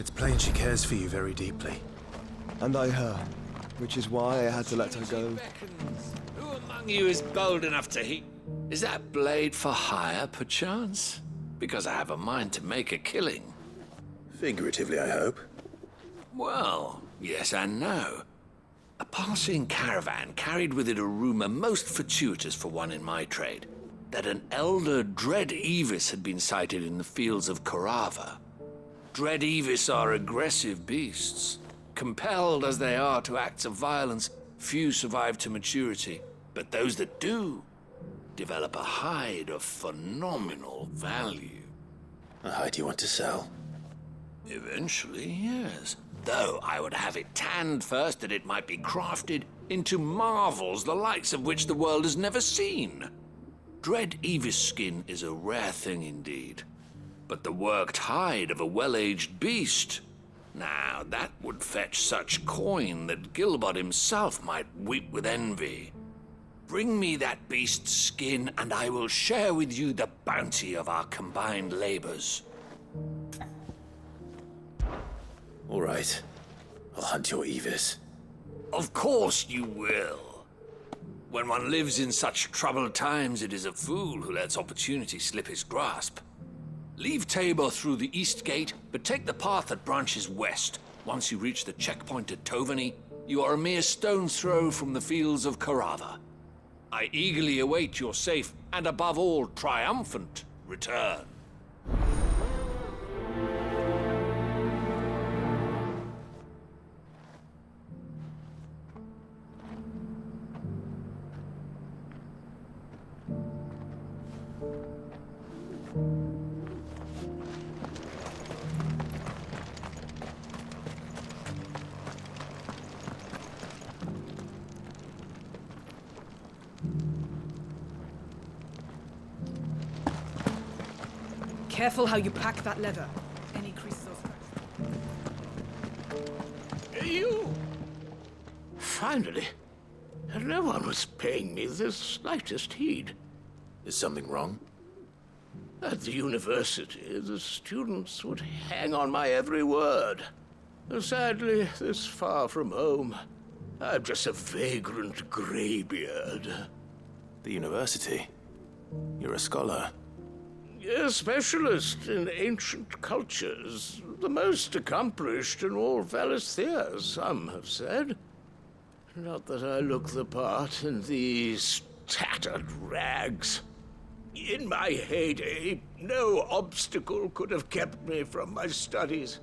It's plain she cares for you very deeply. And I her, which is why I had to let her go. Who among you is bold enough to heat? Is that blade for hire, perchance? Because I have a mind to make a killing. Figuratively, I hope. Well, yes and no. A passing caravan carried with it a rumor most fortuitous for one in my trade, that an elder Dread Evis had been sighted in the fields of Carava. Dread Evis are aggressive beasts. Compelled as they are to acts of violence, few survive to maturity, but those that do develop a hide of phenomenal value. A hide you want to sell? Eventually, yes. Though I would have it tanned first that it might be crafted into marvels the likes of which the world has never seen. Dread Evis skin is a rare thing indeed. But the worked hide of a well-aged beast, now that would fetch such coin that Gilbert himself might weep with envy. Bring me that beast's skin, and I will share with you the bounty of our combined labors. All right. I'll hunt your Evis. Of course you will. When one lives in such troubled times, it is a fool who lets opportunity slip his grasp. Leave Tabor through the east gate, but take the path that branches west. Once you reach the checkpoint at Tovany, you are a mere stone's throw from the fields of Carava. I eagerly await your safe, and above all, triumphant return. Careful how you pack that leather. Any creases or You! Finally. No one was paying me the slightest heed. Is something wrong? At the university, the students would hang on my every word. Sadly, this far from home, I'm just a vagrant graybeard. The university? You're a scholar. A specialist in ancient cultures, the most accomplished in all Valisthea, some have said. Not that I look the part in these tattered rags. In my heyday, no obstacle could have kept me from my studies.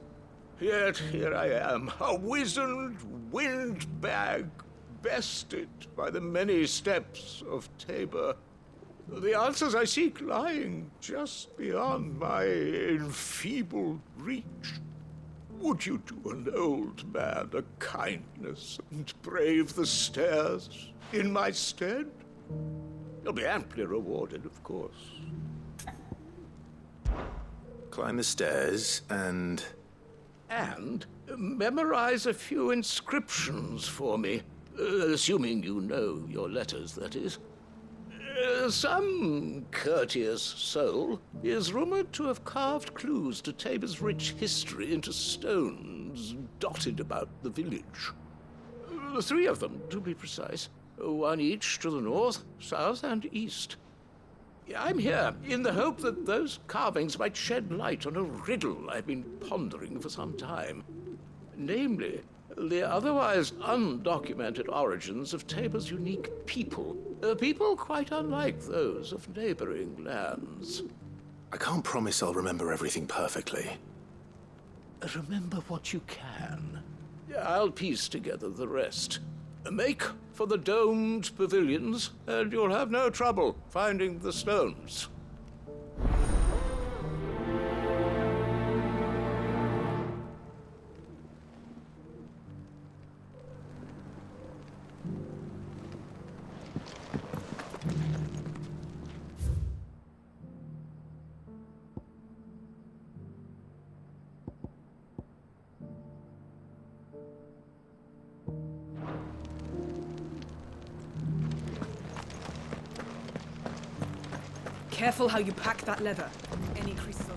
Yet here I am, a wizened windbag, bested by the many steps of Tabor. The answers I seek lying just beyond my enfeebled reach. Would you do an old man a kindness and brave the stairs in my stead? You'll be amply rewarded, of course. Climb the stairs and... And memorize a few inscriptions for me, assuming you know your letters, that is. Some courteous soul is rumored to have carved clues to Tabor's rich history into stones dotted about the village. 3 of them, to be precise. 1 each to the north, south, and east. I'm here in the hope that those carvings might shed light on a riddle I've been pondering for some time. Namely, the otherwise undocumented origins of Tabor's unique people. People quite unlike those of neighboring lands. I can't promise I'll remember everything perfectly. Remember what you can. I'll piece together the rest. Make for the domed pavilions, and you'll have no trouble finding the stones. Careful how you pack that leather. Any creases or...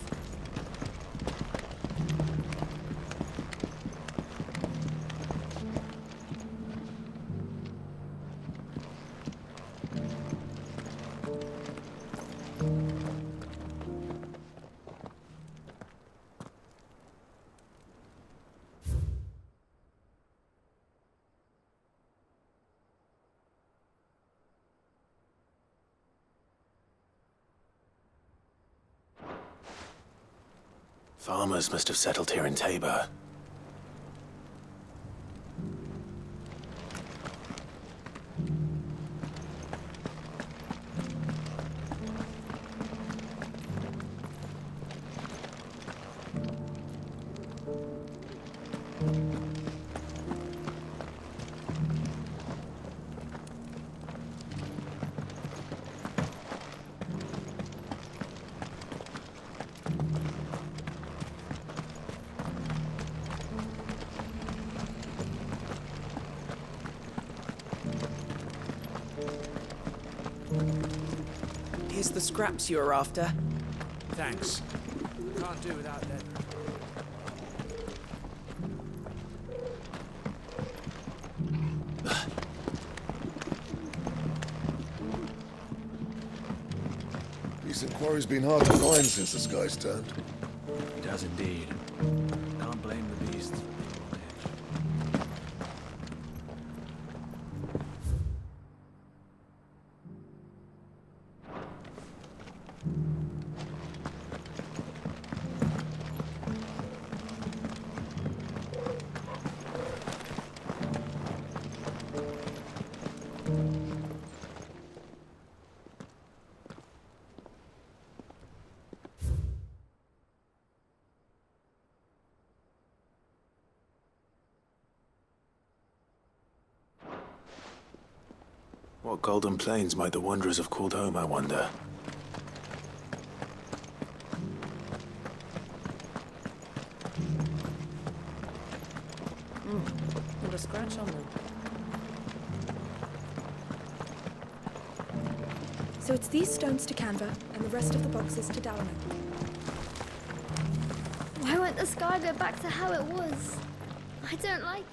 Farmers must have settled here in Tabor. Here's the scraps you were after. Thanks. Can't do without leather. Recent quarry's been hard to find since the sky's turned. It does indeed. Can't blame the beasts. What golden plains might the wanderers have called home, I wonder? Not a scratch on them. So it's these stones to Canva, and the rest of the boxes to Dalamo. Why won't the sky go back to how it was? I don't like...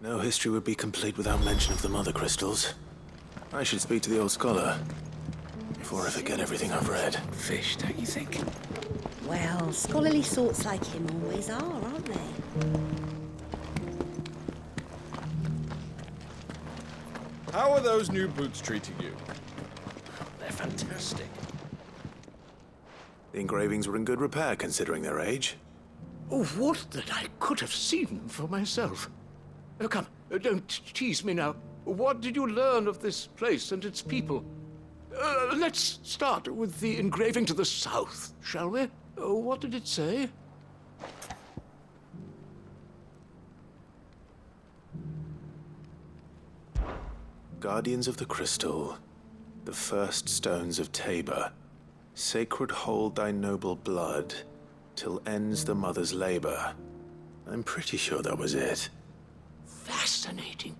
No history would be complete without mention of the mother crystals. I should speak to the old scholar before I forget everything I've read. Fish, don't you think? Well, scholarly sorts like him always are, aren't they? How are those new boots treating you? They're fantastic. The engravings were in good repair considering their age. Oh, what that I could have seen for myself. Oh, come, don't tease me now. What did you learn of this place and its people? Let's start with the engraving to the south, shall we? What did it say? Guardians of the Crystal, the first stones of Tabor, sacred hold thy noble blood, till ends the mother's labor. I'm pretty sure that was it. Fascinating.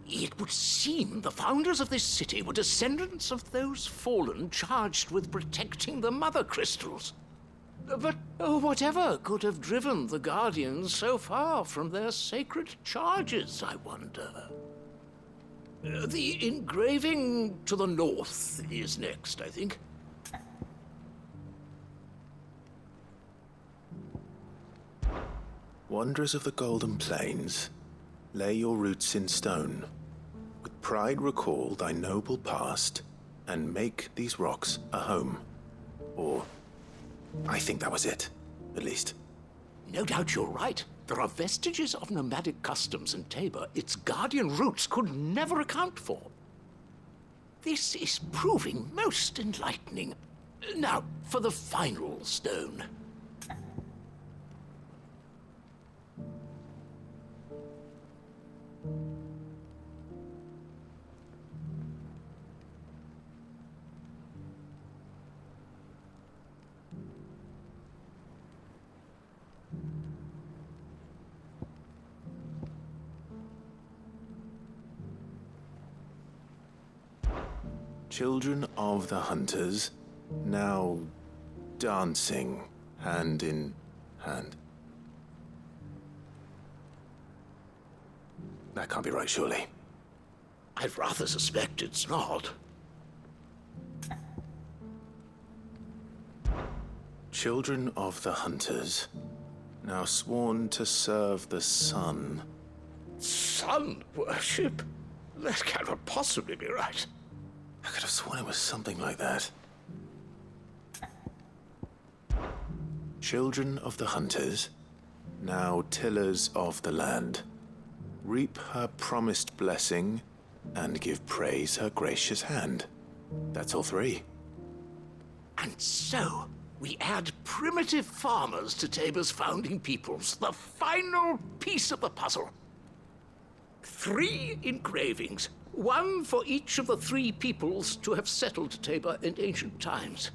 It would seem the founders of this city were descendants of those fallen charged with protecting the mother crystals. But whatever could have driven the Guardians so far from their sacred charges, I wonder? The engraving to the north is next, I think. Wanderers of the Golden Plains, lay your roots in stone. With pride recall thy noble past, and make these rocks a home. Or, I think that was it, at least. No doubt you're right. There are vestiges of nomadic customs in Tabor its guardian roots could never account for. This is proving most enlightening. Now, for the final stone. Children of the hunters, now dancing hand in hand. That can't be right, surely. I'd rather suspect it's not. Children of the hunters, now sworn to serve the sun. Sun worship? That cannot possibly be right. I could have sworn it was something like that. Children of the hunters, now tillers of the land, reap her promised blessing and give praise her gracious hand. That's all three. And so, we add primitive farmers to Tabor's founding peoples, the final piece of the puzzle. 3 engravings, 1 for each of the 3 peoples to have settled Tabor in ancient times.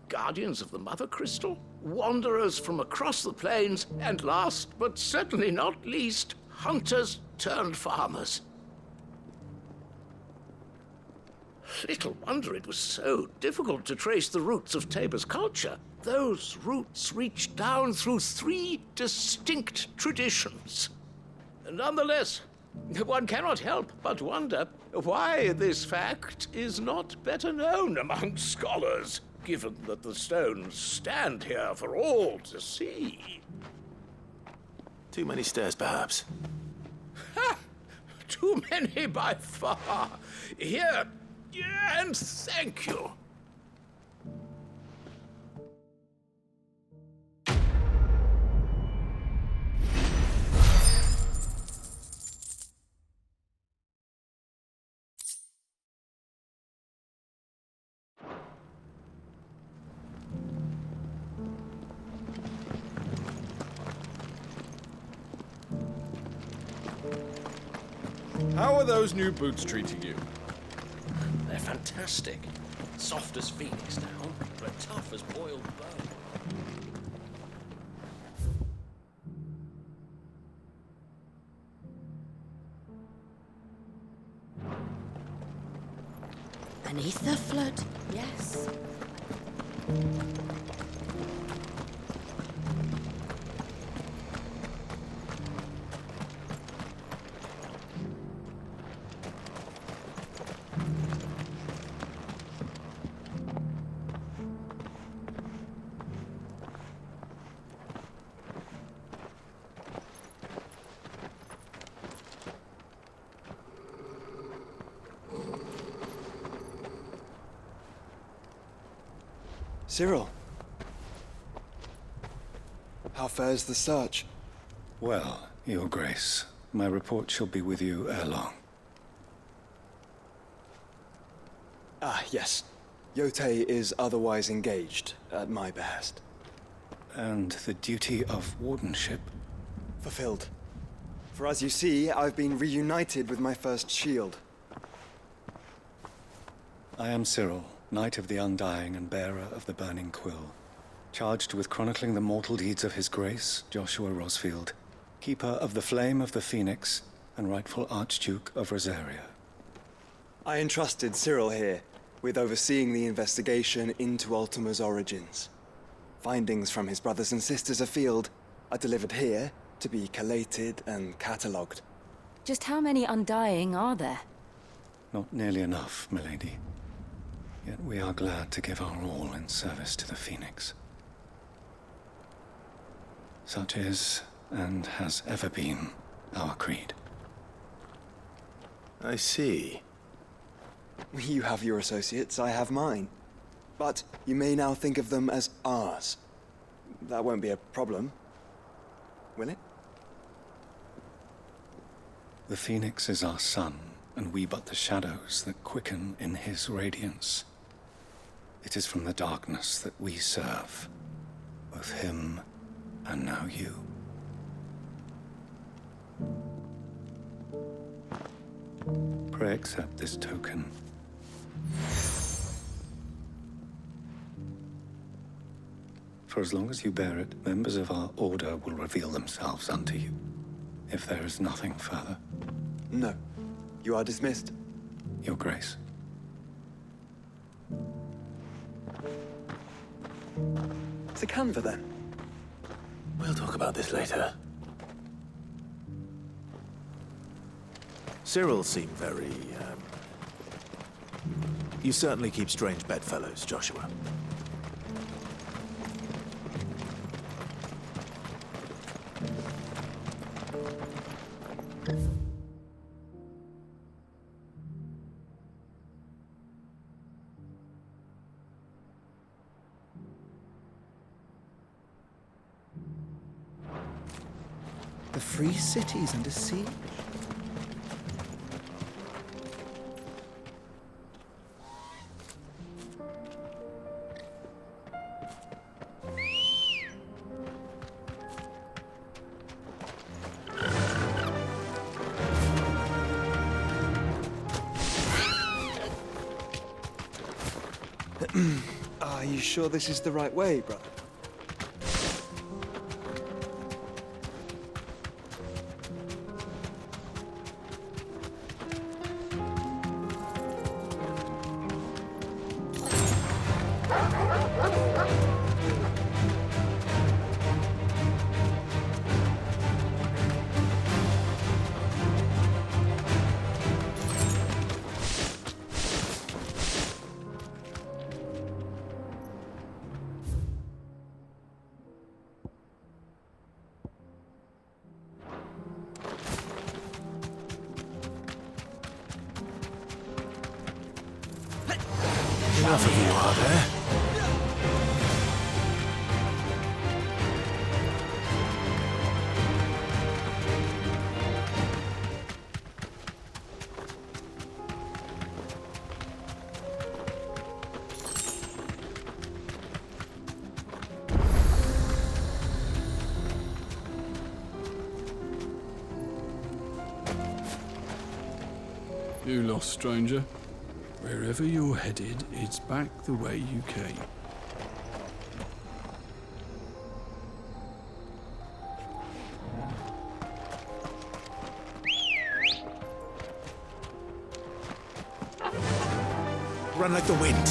Guardians of the Mother Crystal, wanderers from across the plains, and last but certainly not least, hunters turned farmers. Little wonder it was so difficult to trace the roots of Tabor's culture. Those roots reach down through 3 distinct traditions. Nonetheless, one cannot help but wonder why this fact is not better known among scholars, given that the stones stand here for all to see. Too many stairs, perhaps. Ha! Too many by far. Here, and thank you. How are those new boots treating you? They're fantastic. Soft as phoenix down, but tough as boiled bone. Beneath the flood, yes. Cyril. How fares the search? Well, Your Grace, my report shall be with you ere long. Ah, yes. Yotei is otherwise engaged, at my behest. And the duty of wardenship? Fulfilled. For as you see, I've been reunited with my first shield. I am Cyril, Knight of the Undying and bearer of the Burning Quill, charged with chronicling the mortal deeds of His Grace, Joshua Rosfield, Keeper of the Flame of the Phoenix and rightful Archduke of Rosaria. I entrusted Cyril here with overseeing the investigation into Ultima's origins. Findings from his brothers and sisters afield are delivered here to be collated and catalogued. Just how many Undying are there? Not nearly enough, milady. Yet we are glad to give our all in service to the Phoenix. Such is, and has ever been, our creed. I see. You have your associates, I have mine. But you may now think of them as ours. That won't be a problem, will it? The Phoenix is our sun, and we but the shadows that quicken in his radiance. It is from the darkness that we serve, both him and now you. Pray accept this token. For as long as you bear it, members of our order will reveal themselves unto you. If there is nothing further. No. You are dismissed. Your Grace. It's a canva, then? We'll talk about this later. Cyril seemed very, You certainly keep strange bedfellows, Joshua. The free city's under siege. Are you sure this is the right way, brother? Enough of you, are there? You lost, stranger. Wherever you're headed, it's back the way you came. Run like the wind.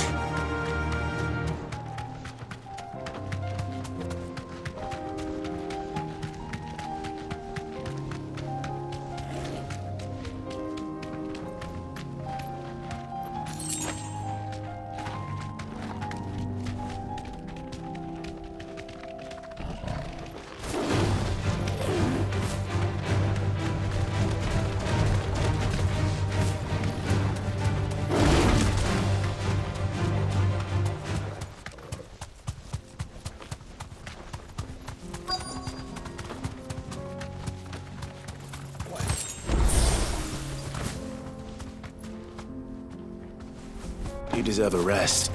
You deserve a rest.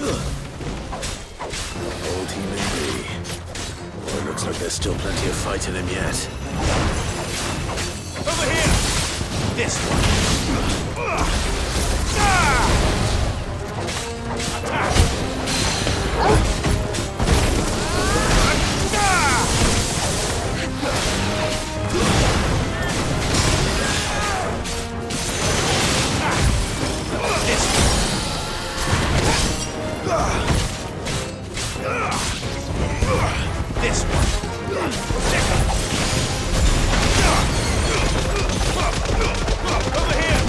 Old human bee. Well, it looks like there's still plenty of fight in him yet. Over here! This one! Attack! This one. Over here.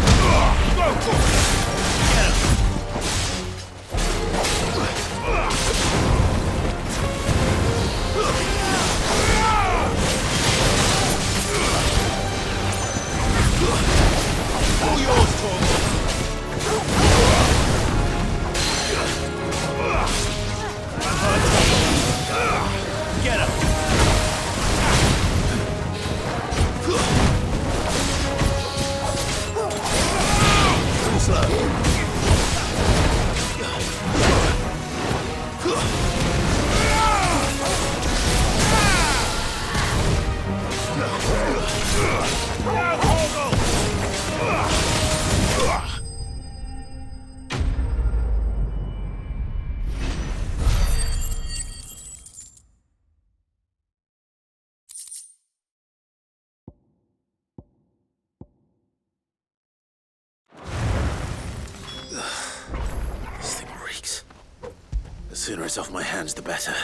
sooner it's off my hands, the better.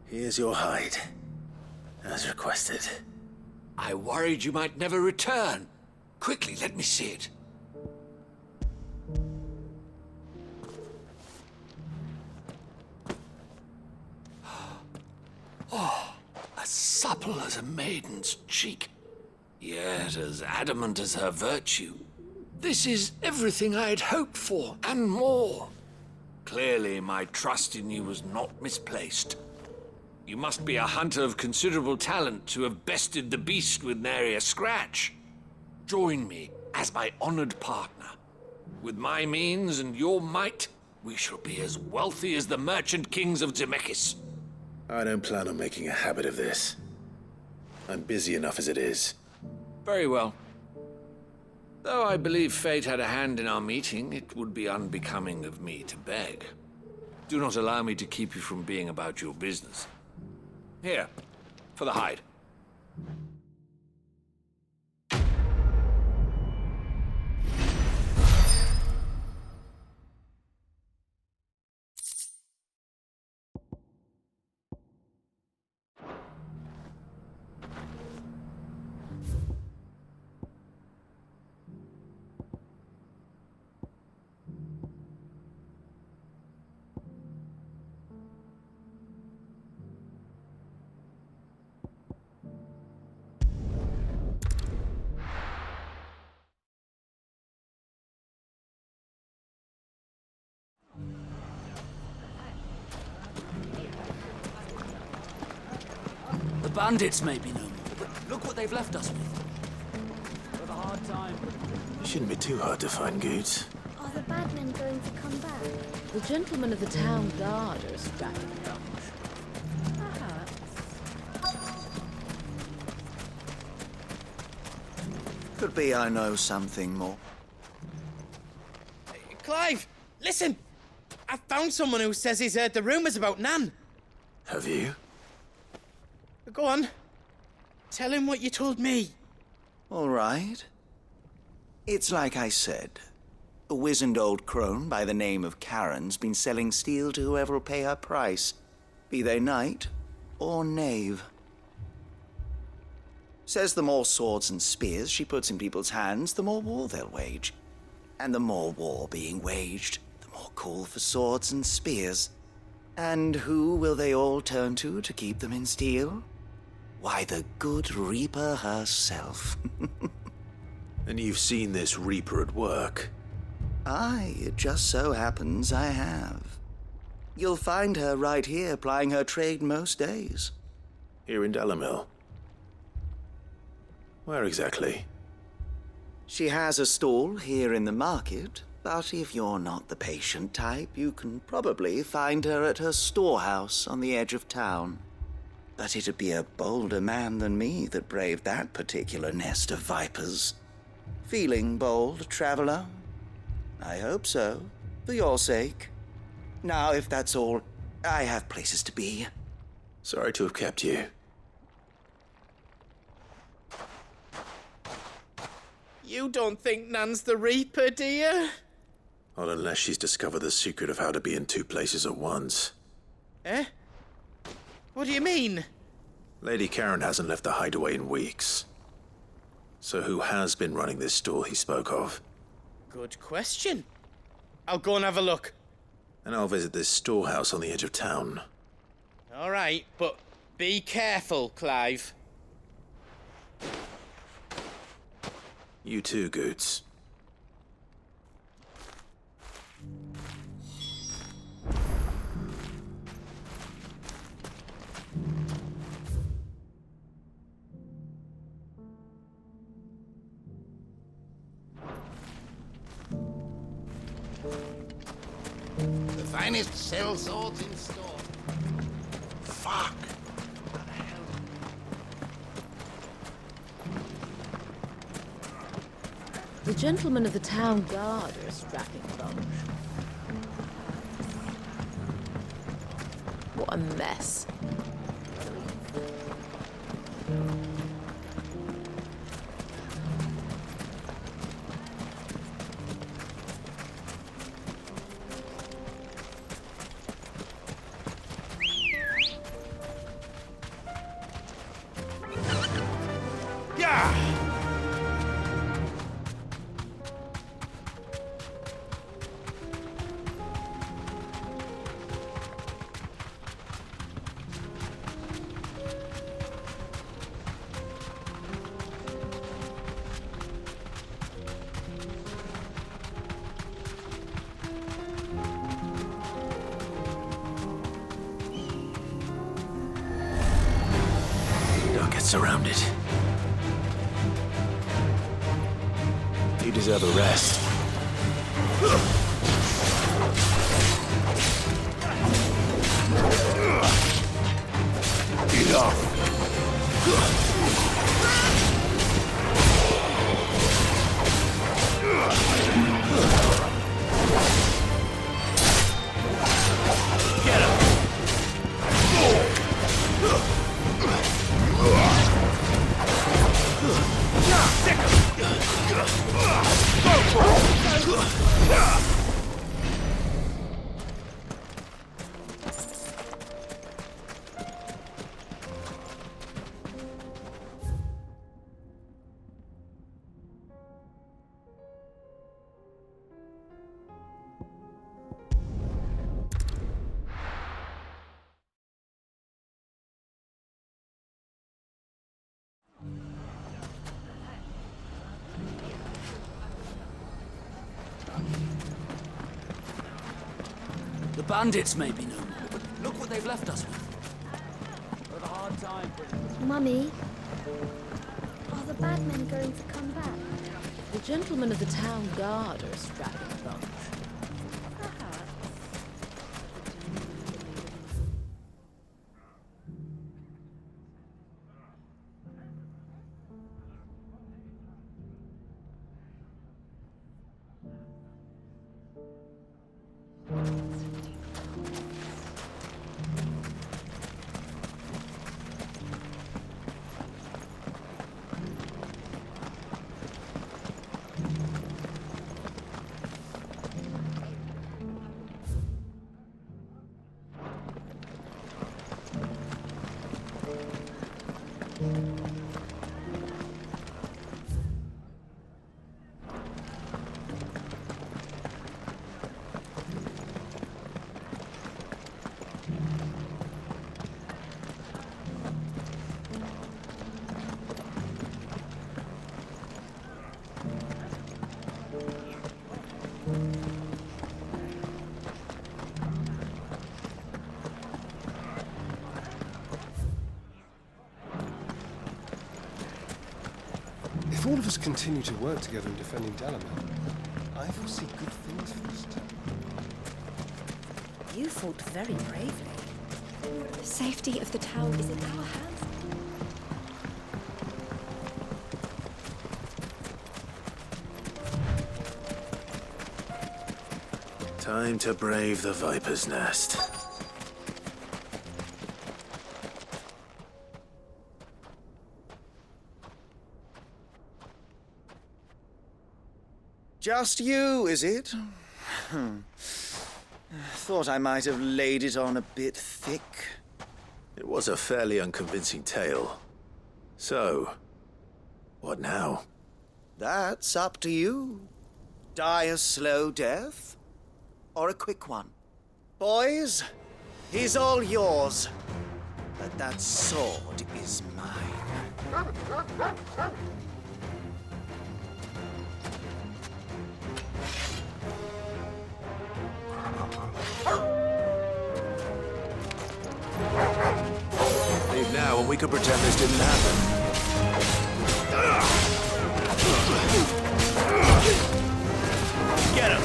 Here's your hide, as requested. I worried you might never return. Quickly, let me see it. Oh, as supple as a maiden's cheek, yet as adamant as her virtue. This is everything I had hoped for, and more. Clearly, my trust in you was not misplaced. You must be a hunter of considerable talent to have bested the beast with nary a scratch. Join me as my honored partner. With my means and your might, we shall be as wealthy as the merchant kings of Zemeckis. I don't plan on making a habit of this. I'm busy enough as it is. Very well. Though I believe fate had a hand in our meeting, it would be unbecoming of me to beg. Do not allow me to keep you from being about your business. Here, for the hide. The bandits may be no more, but look what they've left us with. With a hard time. It shouldn't be too hard to find goods. Are the bad men going to come back? The gentlemen of the town guard are a strapping bunch. Perhaps. Could be I know something more. Clive, listen! I found someone who says he's heard the rumours about Nan. Have you? Go on. Tell him what you told me. All right. It's like I said. A wizened old crone by the name of Karen's been selling steel to whoever will pay her price, be they knight or knave. Says the more swords and spears she puts in people's hands, the more war they'll wage. And the more war being waged, the more call for swords and spears. And who will they all turn to keep them in steel? Why, the good Reaper herself. And you've seen this Reaper at work? Aye, it just so happens I have. You'll find her right here plying her trade most days. Here in Delamil? Where exactly? She has a stall here in the market, but if you're not the patient type, you can probably find her at her storehouse on the edge of town. But it'd be a bolder man than me that braved that particular nest of vipers. Feeling bold, traveler? I hope so, for your sake. Now, if that's all, I have places to be. Sorry to have kept you. You don't think Nan's the Reaper, do you? Not unless she's discovered the secret of how to be in two places at once. Eh? What do you mean? Lady Karen hasn't left the hideaway in weeks. So who has been running this stall he spoke of? Good question. I'll go and have a look. And I'll visit this storehouse on the edge of town. All right, but be careful, Clive. You too, Goots. finest cell swords in store. Fuck! The gentlemen of the town guard are a strapping bunch. What a mess. Surrounded. You deserve a rest. Enough. The bandits may be no more, but look what they've left us with. We've had a hard time, Mummy, are the bad men going to come back? The gentlemen of the town guard are a strapping bunch. If all of us continue to work together in defending Dalaman, I foresee good things for us too. You fought very bravely. The safety of the town is in our hands. Time to brave the Viper's Nest. Just you, is it? Thought I might have laid it on a bit thick. It was a fairly unconvincing tale. So, what now? That's up to you. Die a slow death, or a quick one. Boys, he's all yours. But that sword is mine. Leave now and we could pretend this didn't happen. Get him!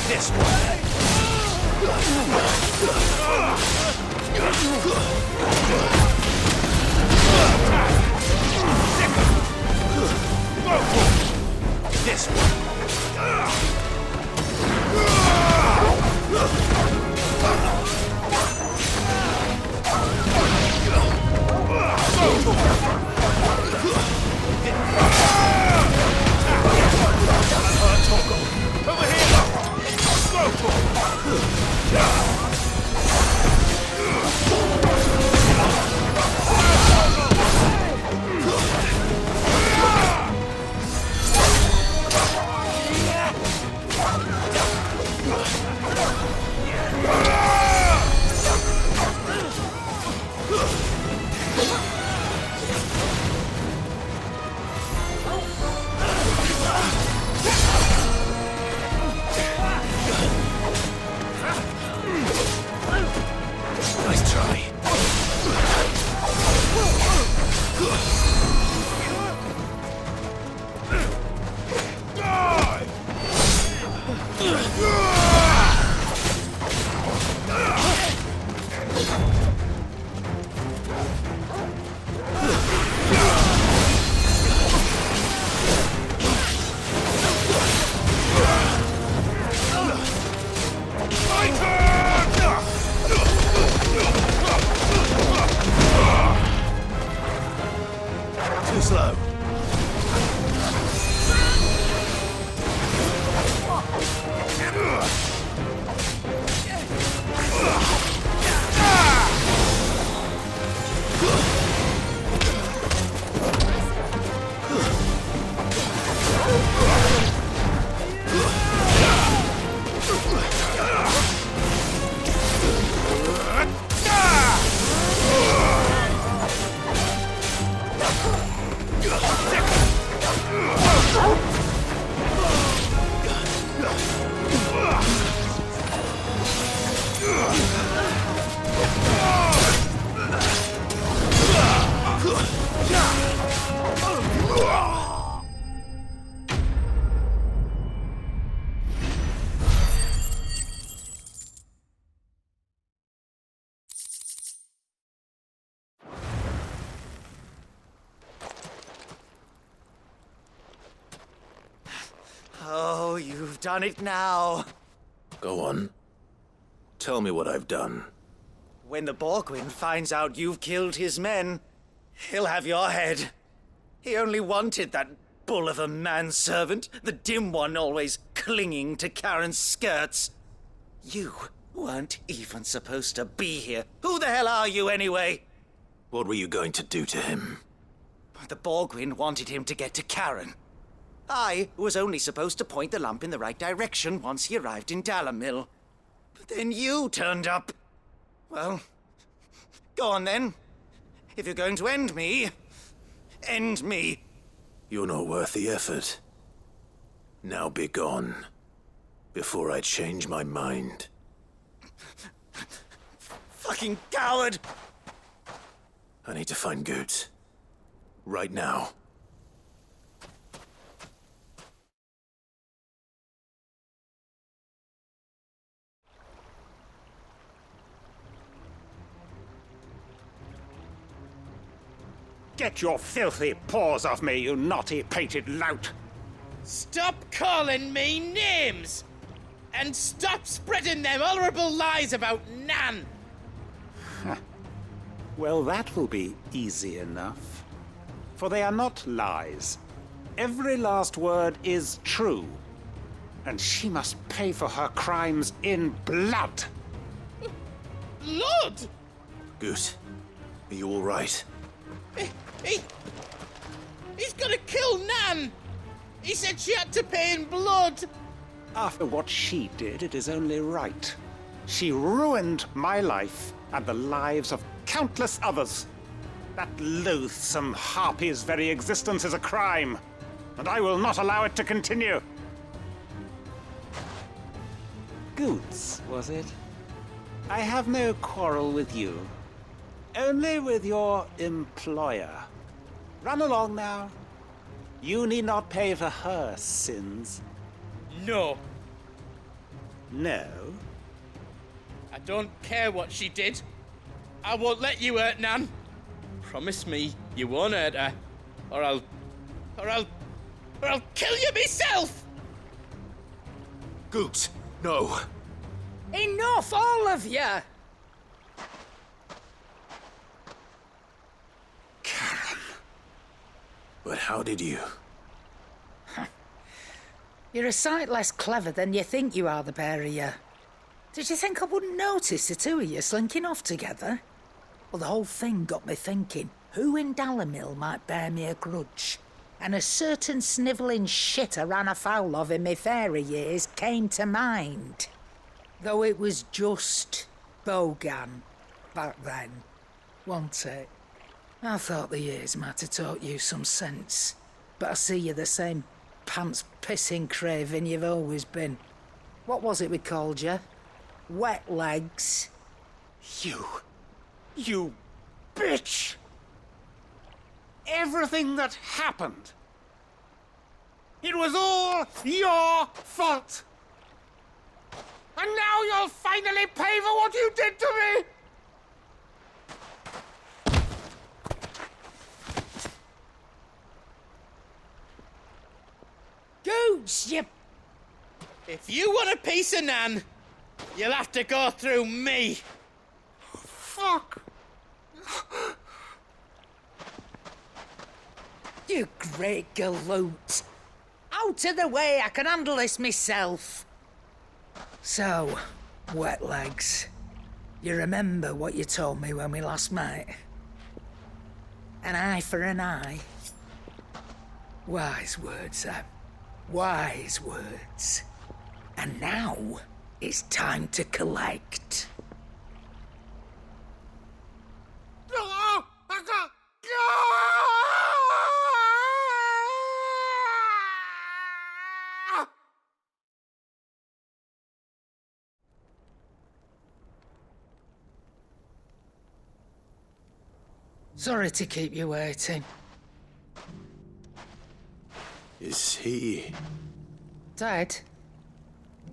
This way. This way. Over here! Nice try. Too slow. Oh, you've done it now. Go on. Tell me what I've done. When the Borgwyn finds out you've killed his men, he'll have your head. He only wanted that bull of a manservant, the dim one always clinging to Karen's skirts. You weren't even supposed to be here. Who the hell are you anyway? What were you going to do to him? The Borgwyn wanted him to get to Karen. I was only supposed to point the lamp in the right direction once he arrived in Dalamil. But then you turned up. Well, go on then. If you're going to end me, end me. You're not worth the effort. Now be gone, before I change my mind. Fucking coward! I need to find Goots. Right now. Get your filthy paws off me, you naughty-pated lout! Stop calling me names! And stop spreading them horrible lies about Nan! Well, that will be easy enough. For they are not lies. Every last word is true. And she must pay for her crimes in blood. Blood? Goose, are you all right? He's gonna kill Nan! He said she had to pay in blood! After what she did, it is only right. She ruined my life and the lives of countless others. That loathsome harpy's very existence is a crime, and I will not allow it to continue. Goots, was it? I have no quarrel with you. Only with your employer. Run along now. You need not pay for her sins. No. No? I don't care what she did. I won't let you hurt Nan. Promise me you won't hurt her, or I'll kill you myself! Goot, no. Enough, all of you! But how did you? You're a sight less clever than you think you are, the pair of you. Did you think I wouldn't notice the two of you slinking off together? Well, the whole thing got me thinking, who in Dalamil might bear me a grudge? And a certain snivelling shit I ran afoul of in my fairy years came to mind. Though it was just Bogan back then, wasn't it? I thought the years might have taught you some sense, but I see you're the same pants-pissing craven you've always been. What was it we called you? Wet legs? You bitch! Everything that happened, it was all your fault! And now you'll finally pay for what you did to me! Goots, you... If you want a piece of Nan, you'll have to go through me. Fuck! You great galoot. Out of the way, I can handle this myself. So, wet legs, you remember what you told me when we last met? An eye for an eye. Wise words, Sam. Wise words. And now, it's time to collect. Sorry to keep you waiting. Is he... Dead?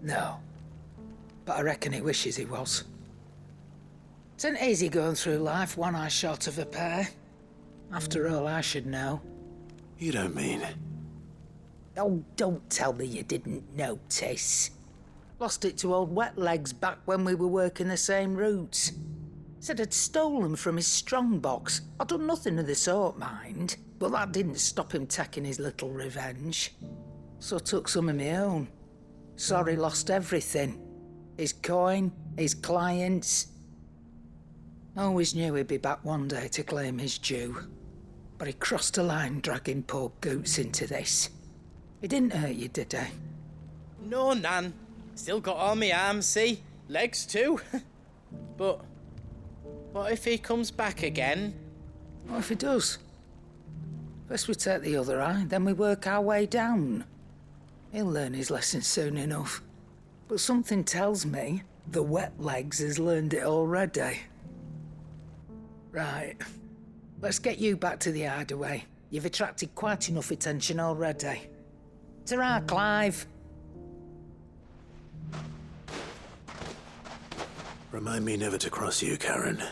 No. But I reckon he wishes he was. It ain't easy going through life one eye short of a pair. After all, I should know. You don't mean... Oh, don't tell me you didn't notice. Lost it to old Wet Legs back when we were working the same routes. Said I'd stolen from his strongbox. I'd done nothing of the sort, mind. But that didn't stop him taking his little revenge. So I took some of my own. Sorry, lost everything. His coin, his clients. Always knew he'd be back one day to claim his due. But he crossed a line dragging poor Goots into this. He didn't hurt you, did he? No, Nan. Still got all my arms, see? Legs too. But what if he comes back again? What if he does? First we take the other eye, then we work our way down. He'll learn his lesson soon enough. But something tells me the Wet Legs has learned it already. Right. Let's get you back to the hideaway. You've attracted quite enough attention already. Ta-ra, Clive. Remind me never to cross you, Karen.